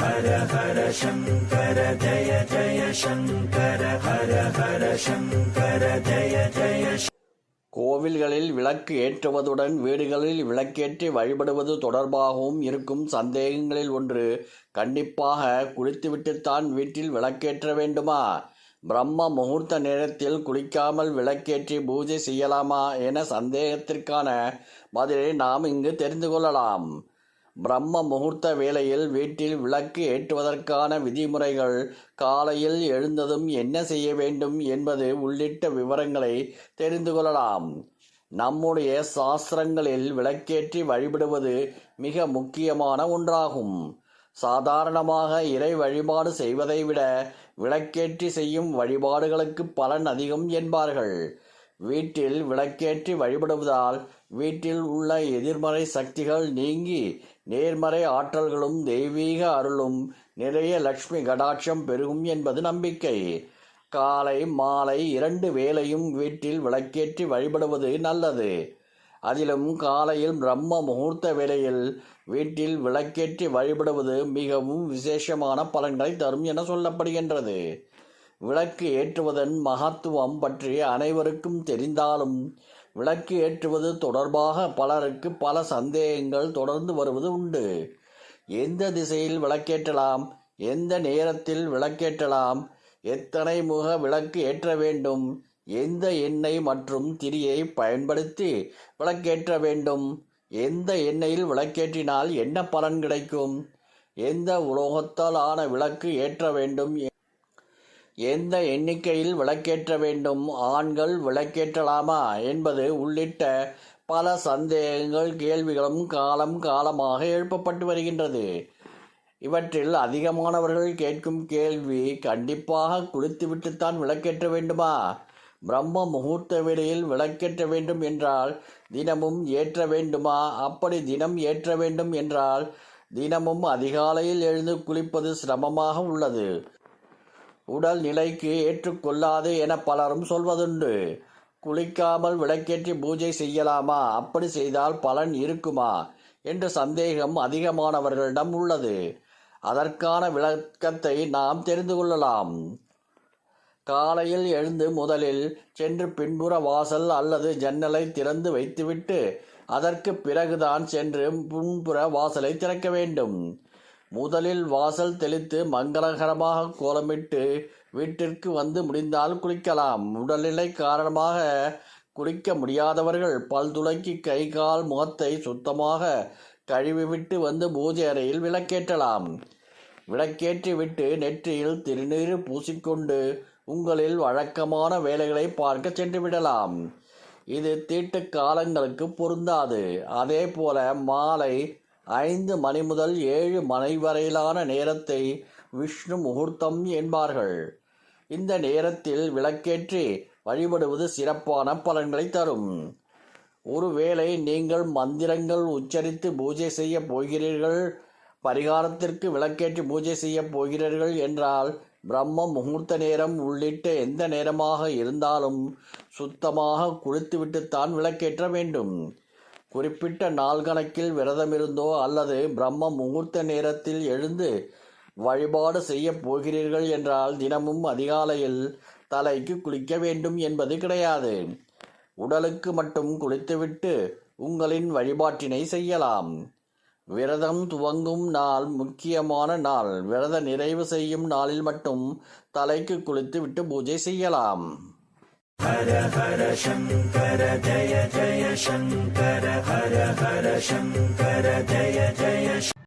ஹர ஹர சங்கர ஜய ஜய சங்கர ஹர ஹர சங்கர ஜய ஜய. கோவில்களில் விளக்கு ஏற்றுவதுடன் வீடுகளில் விளக்கேற்றி வழிபடுவது தொடர்பாகவும் இருக்கும் சந்தேகங்களில் ஒன்று, கண்டிப்பாக குளித்துவிட்டுத்தான் வீட்டில் விளக்கேற்ற வேண்டுமா? பிரம்ம முகூர்த்த நேரத்தில் குளிக்காமல் விளக்கேற்றி பூஜை செய்யலாமா என சந்தேகத்திற்கான பதிலை நாம் இங்கு தெரிந்து கொள்ளலாம். பிரம்ம முகூர்த்த வேளையில் வீட்டில் விளக்கு ஏற்றுவதற்கான விதிமுறைகள், காலையில் எழுந்ததும் என்ன செய்ய வேண்டும் என்பது உள்ளிட்ட விவரங்களை தெரிந்து கொள்ளலாம். நம்முடைய சாஸ்திரங்களில் விளக்கேற்றி வழிபடுவது மிக முக்கியமான ஒன்றாகும். சாதாரணமாக இறை வழிபாடு செய்வதை விட விளக்கேற்றி செய்யும் வழிபாடுகளுக்கு பலன் அதிகம் என்பார்கள். வீட்டில் விளக்கேற்றி வழிபடுவதால் வீட்டில் உள்ள எதிர்மறை சக்திகள் நீங்கி நேர்மறை ஆற்றல்களும் தெய்வீக அருளும் நிறைய லட்சுமி கடாட்சம் பெருகும் என்பது நம்பிக்கை. காலை மாலை 2 வேளையும் வீட்டில் விளக்கேற்றி வழிபடுவது நல்லது. அதிலும் காலையில் பிரம்ம முகூர்த்த வேளையில் வீட்டில் விளக்கேற்றி வழிபடுவது மிகவும் விசேஷமான பலன்களை தரும் என சொல்லப்படுகின்றது. விளக்கு ஏற்றுவதன் மகத்துவம் பற்றி அனைவருக்கும் தெரிந்தாலும் விளக்கு ஏற்றுவது தொடர்பாக பலருக்கு பல சந்தேகங்கள் தொடர்ந்து வருவது உண்டு. எந்த திசையில் விளக்கேற்றலாம், எந்த நேரத்தில் விளக்கேற்றலாம், எத்தனை முக விளக்கு ஏற்ற வேண்டும், எந்த எண்ணெய் மற்றும் திரியை பயன்படுத்தி விளக்கேற்ற வேண்டும், எந்த எண்ணெயில் விளக்கேற்றினால் என்ன பலன் கிடைக்கும், எந்த உலோகத்தால் ஆன விளக்கு ஏற்ற வேண்டும், எந்த எண்ணிக்கையில் விளக்கேற்ற வேண்டும், ஆண்கள் விளக்கேற்றலாமா என்பது உள்ளிட்ட பல சந்தேகங்கள் கேள்விகளும் காலம் காலமாக எழுப்பப்பட்டு வருகின்றது. இவற்றில் அதிகமானவர்கள் கேட்கும் கேள்வி, கண்டிப்பாக குளித்துவிட்டுத்தான் விளக்கேற்ற வேண்டுமா? பிரம்ம முகூர்த்த வேளையில் விளக்கேற்ற வேண்டும் என்றால் தினமும் ஏற்ற வேண்டுமா? அப்படி தினம் ஏற்ற வேண்டும் என்றால் தினமும் அதிகாலையில் எழுந்து குளிப்பது சிரமமாக உள்ளது, உடல் நிலைக்கு ஏற்றுக்கொள்ளாது என பலரும் சொல்வதுண்டு. குளிக்காமல் விளக்கேற்றி பூஜை செய்யலாமா? அப்படி செய்தால் பலன் இருக்குமா என்ற சந்தேகம் அதிகமானவர்களிடம் உள்ளது. அதற்கான விளக்கத்தை நாம் தெரிந்து கொள்ளலாம். காலையில் எழுந்து முதலில் சென்று பின்புற வாசல் அல்லது ஜன்னலை திறந்து வைத்துவிட்டு அதற்கு பிறகுதான் சென்று முன்புற வாசலை திறக்க வேண்டும். முதலில் வாசல் தெளித்து மங்களகரமாக கோலமிட்டு வீட்டிற்கு வந்து முடிந்தால் குளிக்கலாம். உடல்நிலை காரணமாக குளிக்க முடியாதவர்கள் பல் துலக்கி கை கால் முகத்தை சுத்தமாக கழுவிவிட்டு வந்து பூஜை அறையில் விளக்கேற்றலாம். விளக்கேற்றி விட்டு நெற்றியில் திருநீர் பூசிக்கொண்டு உங்களில் வழக்கமான வேலைகளை பார்க்க சென்று விடலாம். இது தீட்டு காலங்களுக்கு பொருந்தாது. அதே போல மாலை 5 மணி முதல் 7 மணி வரையிலான நேரத்தை விஷ்ணு முகூர்த்தம் என்பார்கள். இந்த நேரத்தில் விளக்கேற்றி வழிபடுவது சிறப்பான பலன்களை தரும். ஒருவேளை நீங்கள் மந்திரங்கள் உச்சரித்து பூஜை செய்ய போகிறீர்கள், பரிகாரத்திற்கு விளக்கேற்றி பூஜை செய்ய போகிறீர்கள் என்றால் பிரம்ம முகூர்த்த நேரம் உள்ளிட்ட எந்த நேரமாக இருந்தாலும் சுத்தமாக குளித்துவிட்டுத்தான் விளக்கேற்ற வேண்டும். குறிப்பிட்ட நாள் கணக்கில் விரதமிருந்தோ அல்லது பிரம்ம முகூர்த்த நேரத்தில் எழுந்து வழிபாடு செய்ய போகிறீர்கள் என்றால் தினமும் அதிகாலையில் தலைக்கு குளிக்க வேண்டும் என்பது கிடையாது. உடலுக்கு மட்டும் குளித்துவிட்டு உங்களின் வழிபாட்டினை செய்யலாம். விரதம் துவங்கும் நாள் முக்கியமான நாள். விரத நிறைவு செய்யும் நாளில் மட்டும் தலைக்கு குளித்து விட்டு பூஜை செய்யலாம். ஹர ஹர சங்கர ஜய ஜய சங்கர ஹர ஹர சங்கர ஜய ஜய